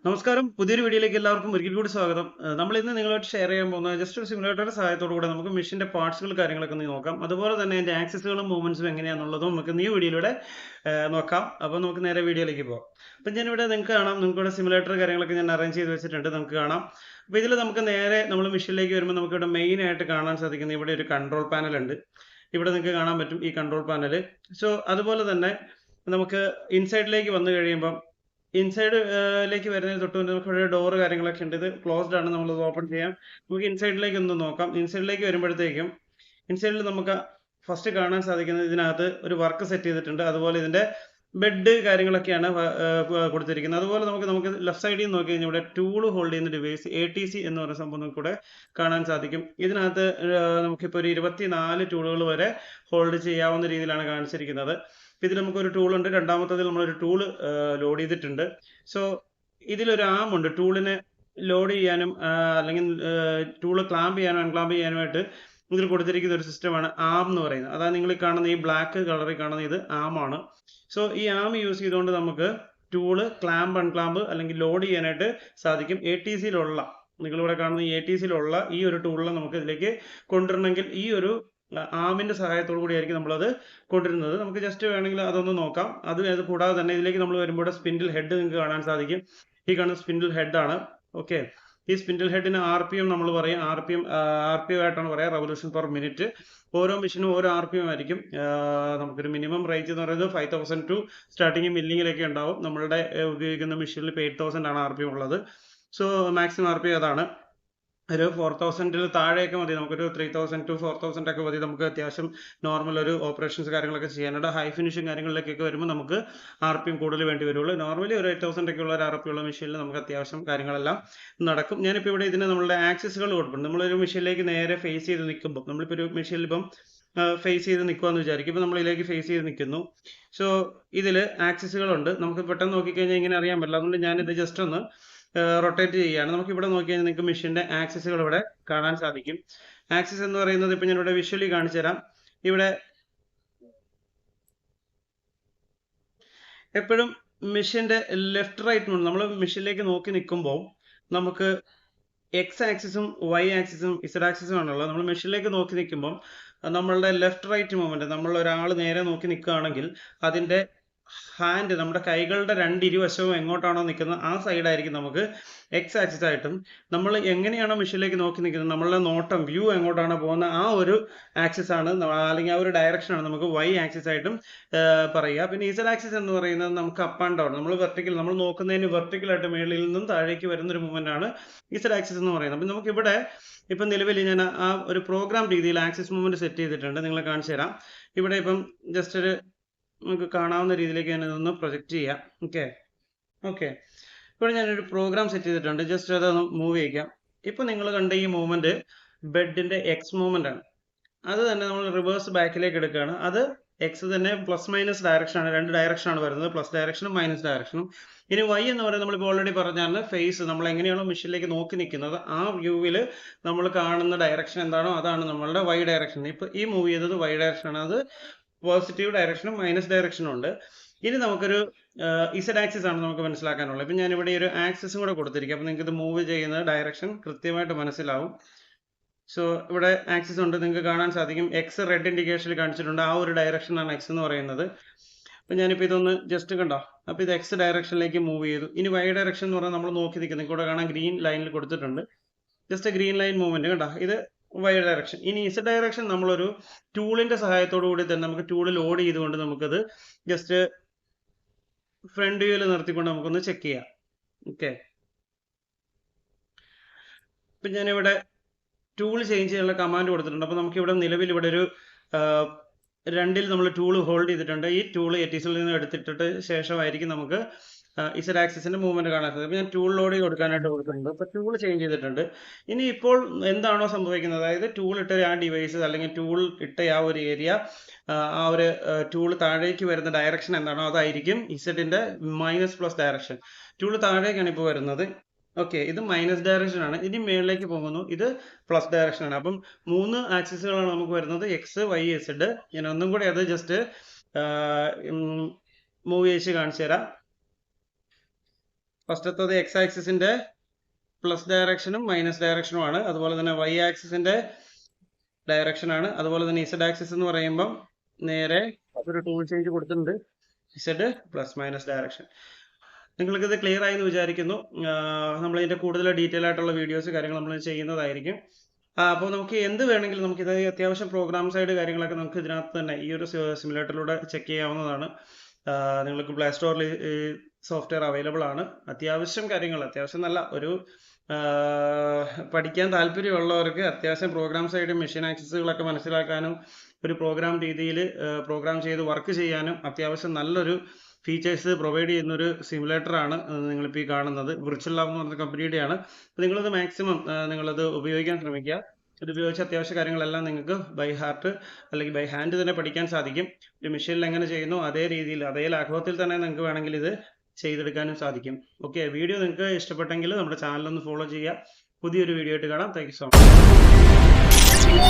നമസ്കാരം. പുതിയൊരു വീഡിയോയിലേക്ക് എല്ലാവർക്കും ഒരിക്കൽ കൂടി സ്വാഗതം. നമ്മൾ ഇന്ന് നിങ്ങളോട് ഷെയർ ചെയ്യാൻ പോകുന്നത് ജസ്റ്റ് ഒരു സിമുലേറ്ററുടെ സഹായത്തോടു കൂടെ നമുക്ക് മെഷീന്റെ പാർട്സുകൾ കാര്യങ്ങളൊക്കെ ഒന്ന് നോക്കാം. അതുപോലെ തന്നെ അതിന്റെ ആക്സസുകളും മൂവ്മെന്റ്സും എങ്ങനെയാണെന്നുള്ളതും നമുക്ക് ഈ വീഡിയോയിലൂടെ നോക്കാം. അപ്പോൾ നമുക്ക് നേരെ വീഡിയോയിലേക്ക് പോകാം. അപ്പം ഞാനിവിടെ നിങ്ങൾക്ക് കാണാം, നിങ്ങൾക്കിവിടെ സിമുലേറ്റർ കാര്യങ്ങളൊക്കെ ഞാൻ അറേഞ്ച് ചെയ്ത് വെച്ചിട്ടുണ്ട്, നമുക്ക് കാണാം. അപ്പോൾ ഇതിൽ നമുക്ക് നേരെ നമ്മൾ മെഷീനിലേക്ക് വരുമ്പോൾ നമുക്കിവിടെ മെയിൻ ആയിട്ട് കാണാൻ സാധിക്കുന്ന ഇവിടെ ഒരു കൺട്രോൾ പാനൽ ഉണ്ട്. ഇവിടെ നിങ്ങൾക്ക് കാണാൻ പറ്റും ഈ കൺട്രോൾ പാനൽ. സോ അതുപോലെ തന്നെ നമുക്ക് ഇൻസൈഡിലേക്ക് വന്നു കഴിയുമ്പം ഇൻസൈഡിലേക്ക് വരുന്നതിന് തൊട്ട് മുന്നേ നമുക്ക് ഇവിടെ ഡോർ കാര്യങ്ങളൊക്കെ ഉണ്ട്. ഇത് ക്ലോസ്ഡ് ആണ്, നമ്മൾ ഓപ്പൺ ചെയ്യാം. നമുക്ക് ഇൻസൈഡിലേക്ക് ഒന്ന് നോക്കാം. ഇൻസൈഡിലേക്ക് വരുമ്പോഴത്തേക്കും ഇൻസൈഡിൽ നമുക്ക് ഫസ്റ്റ് കാണാൻ സാധിക്കുന്നത് ഇതിനകത്ത് ഒരു വർക്ക് സെറ്റ് ചെയ്തിട്ടുണ്ട്. അതുപോലെ ഇതിന്റെ ബെഡ് കാര്യങ്ങളൊക്കെയാണ് കൊടുത്തിരിക്കുന്നത്. അതുപോലെ നമുക്ക് ലെഫ്റ്റ് സൈഡിൽ നോക്കി കഴിഞ്ഞാൽ ഇവിടെ ടൂൾ ഹോൾഡ് ചെയ്യുന്ന ഡിവൈസ് ATC എന്ന് പറയുന്ന സംഭവം നമുക്ക് ഇവിടെ കാണാൻ സാധിക്കും. ഇതിനകത്ത് നമുക്കിപ്പോൾ ഒരു 24 ടൂളുകൾ വരെ ഹോൾഡ് ചെയ്യാവുന്ന രീതിയിലാണ് കാണിച്ചിരിക്കുന്നത്. ഇതിൽ നമുക്കൊരു ടൂൾ ഉണ്ട്. രണ്ടാമത്തതിൽ നമ്മളൊരു ടൂൾ ലോഡ് ചെയ്തിട്ടുണ്ട്. സോ ഇതിലൊരു ആം ഉണ്ട്, ടൂളിനെ ലോഡ് ചെയ്യാനും അല്ലെങ്കിൽ ടൂള് ക്ലാമ്പ് ചെയ്യാനും അൺക്ലാമ്പ് ചെയ്യാനുമായിട്ട് ഇതിൽ കൊടുത്തിരിക്കുന്ന ഒരു സിസ്റ്റമാണ് ആം എന്ന് പറയുന്നത്. അതായത് നിങ്ങൾ കാണുന്ന ഈ ബ്ലാക്ക് കളറിൽ കാണുന്ന ഇത് ആമാണ്. സോ ഈ ആം യൂസ് ചെയ്തുകൊണ്ട് നമുക്ക് ടൂള് ക്ലാമ്പ് അൺക്ലാമ്പ് അല്ലെങ്കിൽ ലോഡ് ചെയ്യാനായിട്ട് സാധിക്കും. ATCയിലുള്ള നിങ്ങളിവിടെ കാണുന്ന ATCയിലുള്ള ഈ ഒരു ടൂളിനെ നമുക്ക് ഇതിലേക്ക് കൊണ്ടുവരണമെങ്കിൽ ഈ ഒരു ആമിന്റെ സഹായത്തോടു കൂടിയായിരിക്കും നമ്മളത് കൊണ്ടുവരുന്നത്. നമുക്ക് ജസ്റ്റ് വേണമെങ്കിൽ അതൊന്ന് നോക്കാം. അത് കൂടാതെ തന്നെ ഇതിലേക്ക് നമ്മൾ വരുമ്പോൾ സ്പിൻഡിൽ ഹെഡ് നിങ്ങൾക്ക് കാണാൻ സാധിക്കും. ഈ കാണുന്ന സ്പിൻഡിൽ ഹെഡ് ആണ്. ഓക്കെ, ഈ സ്പിൻഡിൽ ഹെഡിന് RPM നമ്മൾ പറയും. RPM ആയിട്ടാണ് പറയാം, റവല്യൂഷൻ പെർ മിനിറ്റ്. ഓരോ മെഷീനും ഓരോ RPM ആയിരിക്കും. നമുക്കൊരു മിനിമം റേഞ്ച് എന്ന് പറയുന്നത് 5000 ടു സ്റ്റാർട്ടിങ് മില്ലിങ്ങിലൊക്കെ ഉണ്ടാവും. നമ്മളുടെ ഉപയോഗിക്കുന്ന മെഷീനിൽ ഇപ്പോൾ 8000 ആണ് RPM ഉള്ളത്. സോ മാക്സിമം RPM അതാണ്. ഒരു 4000 താഴെയൊക്കെ മതി. നമുക്കൊരു 3000 to 4000 ഒക്കെ മതി. നമുക്ക് അത്യാവശ്യം നോർമൽ ഒരു ഓപ്പറേഷൻസ് കാര്യങ്ങളൊക്കെ ചെയ്യാനുണ്ട്. ഹൈ ഫിനിഷിംഗ് കാര്യങ്ങളിലേക്കൊക്കെ വരുമ്പോൾ നമുക്ക് RPM കൂടുതൽ വേണ്ടി വരുള്ളൂ. നോർമലി ഒരു 8000 ഒക്കെ ഉള്ള ഒരു RPM ഉള്ള മെഷീനിൽ നമുക്ക് അത്യാവശ്യം കാര്യങ്ങളെല്ലാം നടക്കും. ഞാനിപ്പോൾ ഇവിടെ ഇതിന് നമ്മളുടെ ആക്സസുകൾ കൊടുക്കുന്നുണ്ട്. നമ്മളൊരു മെഷീനിലേക്ക് നേരെ ഫേസ് ചെയ്ത് നിൽക്കുമ്പോൾ, നമ്മളിപ്പോൾ ഒരു മെഷീനിൽ ഇപ്പം ഫേസ് ചെയ്ത് നിൽക്കുകയെന്ന് വിചാരിക്കും. ഇപ്പം നമ്മളിതിലേക്ക് ഫേസ് ചെയ്ത് നിൽക്കുന്നു. സോ ഇതിൽ ആക്സസുകളുണ്ട്. നമുക്ക് പെട്ടെന്ന് നോക്കിക്കഴിഞ്ഞാൽ ഇങ്ങനെ അറിയാൻ പറ്റില്ല. അതുകൊണ്ട് ഞാനിത് ജസ്റ്റ് ഒന്ന് റൊട്ടേറ്റ് ചെയ്യുകയാണ്. നമുക്ക് ഇവിടെ നോക്കി കഴിഞ്ഞാൽ നിങ്ങൾക്ക് മെഷീന്റെ ആക്സസുകൾ ഇവിടെ കാണാൻ സാധിക്കും. ആക്സസ് എന്ന് പറയുന്നത് ഇപ്പൊ ഞാൻ ഇവിടെ വിഷ്വലി കാണിച്ചു തരാം. ഇവിടെ എപ്പോഴും മെഷീന്റെ ലെഫ്റ്റ് റൈറ്റ് നമ്മൾ മെഷീനിലേക്ക് നോക്കി നിൽക്കുമ്പോൾ നമുക്ക് X ആക്സിസും Y ആക്സിസും Z ആക്സിസും ആണുള്ളത്. നമ്മൾ മെഷീനിലേക്ക് നോക്കി നിൽക്കുമ്പോൾ നമ്മളുടെ ലെഫ്റ്റ് റൈറ്റ് മൂവ്മെന്റ്, നമ്മൾ ഒരാൾ നേരെ നോക്കി നിൽക്കുകയാണെങ്കിൽ അതിന്റെ ഹാൻഡ്, നമ്മുടെ കൈകളുടെ ഇരുവശവും എങ്ങോട്ടാണോ നിൽക്കുന്നത് ആ സൈഡായിരിക്കും നമുക്ക് X ആക്സിസ് ആയിട്ടും, നമ്മൾ എങ്ങനെയാണോ മെഷീനിലേക്ക് നോക്കി നിൽക്കുന്നത് നമ്മളുടെ നോട്ടം വ്യൂ എങ്ങോട്ടാണോ പോകുന്നത് ആ ഒരു ആക്സിസ് ആണ് അല്ലെങ്കിൽ ആ ഒരു ഡയറക്ഷൻ ആണ് നമുക്ക് Y ആക്സിസ് ആയിട്ടും പറയുക. പിന്നെ Z ആക്സിസ് എന്ന് പറയുന്നത് നമുക്ക് അപ്പ് ആൻഡ് ഡൗൺ, നമ്മൾ നോക്കുന്നതിന് വെർട്ടിക്കൽ ആയിട്ട് മേളിൽ നിന്നും താഴേക്ക് വരുന്ന ഒരു മൂവ്മെന്റ് ആണ് Z ആക്സിസ് എന്ന് പറയുന്നത്. അപ്പം നമുക്ക് ഇവിടെ ഇപ്പം നിലവിൽ ഞാൻ ആ ഒരു പ്രോഗ്രാം രീതിയിൽ ആക്സിസ് മൂവ്മെന്റ് സെറ്റ് ചെയ്തിട്ടുണ്ട്. നിങ്ങളെ കാണിച്ചു തരാം. ഇവിടെ ഇപ്പം ജസ്റ്റ് ഒരു നമുക്ക് കാണാവുന്ന രീതിയിലേക്ക് ഞാൻ ഇതൊന്ന് പ്രൊജക്റ്റ് ചെയ്യാം. ഓക്കെ, ഇവിടെ ഞാനൊരു പ്രോഗ്രാം സെറ്റ് ചെയ്തിട്ടുണ്ട്. ജസ്റ്റ് അതൊന്ന് മൂവ് ചെയ്യിക്കാം. ഇപ്പൊ നിങ്ങൾ കണ്ട ഈ മൂവ്മെന്റ് ബെഡിന്റെ X മൂവ്മെന്റ് ആണ്. അത് തന്നെ നമ്മൾ റിവേഴ്സ് ബാക്കിലേക്ക് എടുക്കുകയാണ്. അത് X തന്നെ പ്ലസ് മൈനസ് ഡയറക്ഷൻ ആണ്. രണ്ട് ഡയറക്ഷൻ ആണ് വരുന്നത്, പ്ലസ് ഡയറക്ഷനും മൈനസ് ഡയറക്ഷനും. ഇനി Y എന്ന് പറയുന്നത് നമ്മളിപ്പോൾ ഓൾറെഡി പറഞ്ഞാണ് ഫേസ്, നമ്മൾ എങ്ങനെയാണോ മെഷീനിലേക്ക് നോക്കി നിൽക്കുന്നത് ആ വ്യൂവിൽ നമ്മൾ കാണുന്ന ഡയറക്ഷൻ എന്താണോ അതാണ് നമ്മളുടെ Y ഡയറക്ഷൻ. ഇപ്പൊ ഈ മൂവ് ചെയ്തത് Y ഡയറക്ഷൻ ആണ്. അത് പോസിറ്റീവ് ഡയറക്ഷനും മൈനസ് ഡയറക്ഷനും ഉണ്ട്. ഇനി നമുക്കൊരു Z ആക്സിസ് ആണ് നമുക്ക് മനസ്സിലാക്കാനുള്ളത്. ഇപ്പം ഞാനിവിടെ ഒരു ആക്സിസും കൂടെ കൊടുത്തിരിക്കും. അപ്പം നിങ്ങൾക്ക് ഇത് മൂവ് ചെയ്യുന്ന ഡയറക്ഷൻ കൃത്യമായിട്ട് മനസ്സിലാവും. സോ ഇവിടെ ആക്സിസ് ഉണ്ട്, നിങ്ങൾക്ക് കാണാൻ സാധിക്കും. X റെഡ് ഇൻഡിക്കേഷനിൽ കാണിച്ചിട്ടുണ്ട്. ആ ഒരു ഡയറക്ഷനാണ് X എന്ന് പറയുന്നത്. അപ്പം ഞാനിപ്പോൾ ഇതൊന്ന് ജസ്റ്റ് കണ്ടോ, അപ്പോൾ ഇത് X ഡയറക്ഷനിലേക്ക് മൂവ് ചെയ്തു. ഇനി Y ഡയറക്ഷൻ എന്ന് പറഞ്ഞാൽ നമ്മൾ നോക്കി നിൽക്കുന്നത് കൂടെ കാണാൻ ഗ്രീൻ ലൈനിൽ കൊടുത്തിട്ടുണ്ട്. ജസ്റ്റ് ഗ്രീൻ ലൈൻ മൂവ്മെന്റ് കണ്ടോ, ഇത് Y ഡയറക്ഷൻ. ഇനി Z ഡയറക്ഷൻ നമ്മളൊരു ടൂളിന്റെ സഹായത്തോടു കൂടി തന്നെ നമുക്ക് ടൂൾ ലോഡ് ചെയ്തുകൊണ്ട് നമുക്കത് ജസ്റ്റ് ഫ്രണ്ട് വ്യൂവിൽ നിർത്തിക്കൊണ്ട് നമുക്കൊന്ന് ചെക്ക് ചെയ്യാം. ഓക്കെ, ഇപ്പം ഞാനിവിടെ ടൂൾ ചേഞ്ച് ചെയ്യാനുള്ള കമാൻഡ് കൊടുത്തിട്ടുണ്ട്. അപ്പോൾ നമുക്ക് ഇവിടെ നിലവിൽ ഇവിടെ ഒരു 2ൽ നമ്മൾ ടൂൾ ഹോൾഡ് ചെയ്തിട്ടുണ്ട്. ഈ ടൂൾ ATCയിൽ നിന്ന് എടുത്തിട്ട് ശേഷമായിരിക്കും നമുക്ക് Z ആക്സിസിന്റെ മൂവ്മെന്റ് കാണാൻ സാധിക്കും. ഞാൻ ടൂൾ ലോഡ് കൊടുക്കാനായിട്ട് കൊടുത്തിട്ടുണ്ട്. അപ്പോൾ ടൂൾ ചേഞ്ച് ചെയ്തിട്ടുണ്ട്. ഇനി ഇപ്പോൾ എന്താണോ സംഭവിക്കുന്നത്, അതായത് ടൂൾ ഇട്ട ആ ഡിവൈസ് അല്ലെങ്കിൽ ടൂൾ ഇട്ട ആ ഒരു ഏരിയ, ആ ഒരു ടൂൾ താഴേക്ക് വരുന്ന ഡയറക്ഷൻ എന്താണോ അതായിരിക്കും Zന്റെ മൈനസ് പ്ലസ് ഡയറക്ഷൻ. ടൂൾ താഴേക്കാണ് ഇപ്പോൾ വരുന്നത്. ഓക്കെ, ഇത് മൈനസ് ഡയറക്ഷൻ ആണ്. ഇനി മേളിലേക്ക് പോകുന്നു, ഇത് പ്ലസ് ഡയറക്ഷൻ ആണ്. അപ്പം 3 ആക്സിസുകളാണ് നമുക്ക് വരുന്നത്, X, Y, Z. ഞാൻ ഒന്നും കൂടി അത് ജസ്റ്റ് മൂവ് ചെയ്ത് കാണിച്ചു തരാം. ഫസ്റ്റത്തത് എക്സ് ആക്സിസിന്റെ പ്ലസ് ഡയറക്ഷനും മൈനസ് ഡയറക്ഷനും ആണ്. അതുപോലെ തന്നെ വൈ ആക്സിസിന്റെ ഡയറക്ഷൻ ആണ്. അതുപോലെ തന്നെ ഇസഡ് ആക്സിസ് എന്ന് പറയുമ്പം നേരെ ഒരു ടൂൾ ചേഞ്ച് കൊടുത്തിട്ടുണ്ട്, ഇസഡ് പ്ലസ് മൈനസ് ഡയറക്ഷൻ. നിങ്ങൾക്ക് ഇത് ക്ലിയർ ആയി എന്ന് വിചാരിക്കുന്നു. നമ്മൾ ഇതിന്റെ കൂടുതൽ ഡീറ്റെയിൽ ആയിട്ടുള്ള വീഡിയോസ് കാര്യങ്ങൾ നമ്മൾ ചെയ്യുന്നതായിരിക്കും. അപ്പോൾ നമുക്ക് എന്ത് വേണമെങ്കിലും നമുക്കിത് അത്യാവശ്യം പ്രോഗ്രാം സൈഡ് കാര്യങ്ങളൊക്കെ നമുക്ക് ഇതിനകത്ത് തന്നെ ഈ ഒരു സിമുലേറ്ററിലൂടെ ചെക്ക് ചെയ്യാവുന്നതാണ്. നിങ്ങൾക്ക് പ്ലേ സ്റ്റോറിൽ സോഫ്റ്റ്വെയർ അവൈലബിൾ ആണ്. അത്യാവശ്യം കാര്യങ്ങൾ, അത്യാവശ്യം നല്ല ഒരു പഠിക്കാൻ താല്പര്യമുള്ളവർക്ക് അത്യാവശ്യം പ്രോഗ്രാം സൈഡ് മെഷീൻ ആക്സസുകളൊക്കെ മനസ്സിലാക്കാനും ഒരു പ്രോഗ്രാം രീതിയിൽ പ്രോഗ്രാം ചെയ്ത് വർക്ക് ചെയ്യാനും അത്യാവശ്യം നല്ലൊരു ഫീച്ചേഴ്സ് പ്രൊവൈഡ് ചെയ്യുന്ന ഒരു സിമുലേറ്റർ ആണ് നിങ്ങളിപ്പോൾ ഈ കാണുന്നത്. വിർച്വൽ ലാബ് എന്ന് പറഞ്ഞ കമ്പനിയുടെയാണ്. അപ്പോൾ നിങ്ങളത് മാക്സിമം നിങ്ങളത് ഉപയോഗിക്കാൻ ശ്രമിക്കുക. ഇത് ഉപയോഗിച്ച് അത്യാവശ്യ കാര്യങ്ങളെല്ലാം നിങ്ങൾക്ക് ബൈ ഹാർട്ട് അല്ലെങ്കിൽ ബൈ ഹാൻഡ് തന്നെ പഠിക്കാൻ സാധിക്കും. ഒരു മെഷീനിൽ എങ്ങനെ ചെയ്യുന്നു അതേ രീതിയിൽ അതേ ലാഘവത്തിൽ തന്നെ നിങ്ങൾക്ക് വേണമെങ്കിൽ ഇത് ചെയ്തെടുക്കാനും സാധിക്കും. ഓക്കെ, വീഡിയോ നിങ്ങൾക്ക് ഇഷ്ടപ്പെട്ടെങ്കിൽ നമ്മുടെ ചാനൽ ഒന്ന് ഫോളോ ചെയ്യുക. പുതിയൊരു വീഡിയോ ആയിട്ട് കാണാം. Thank you so much.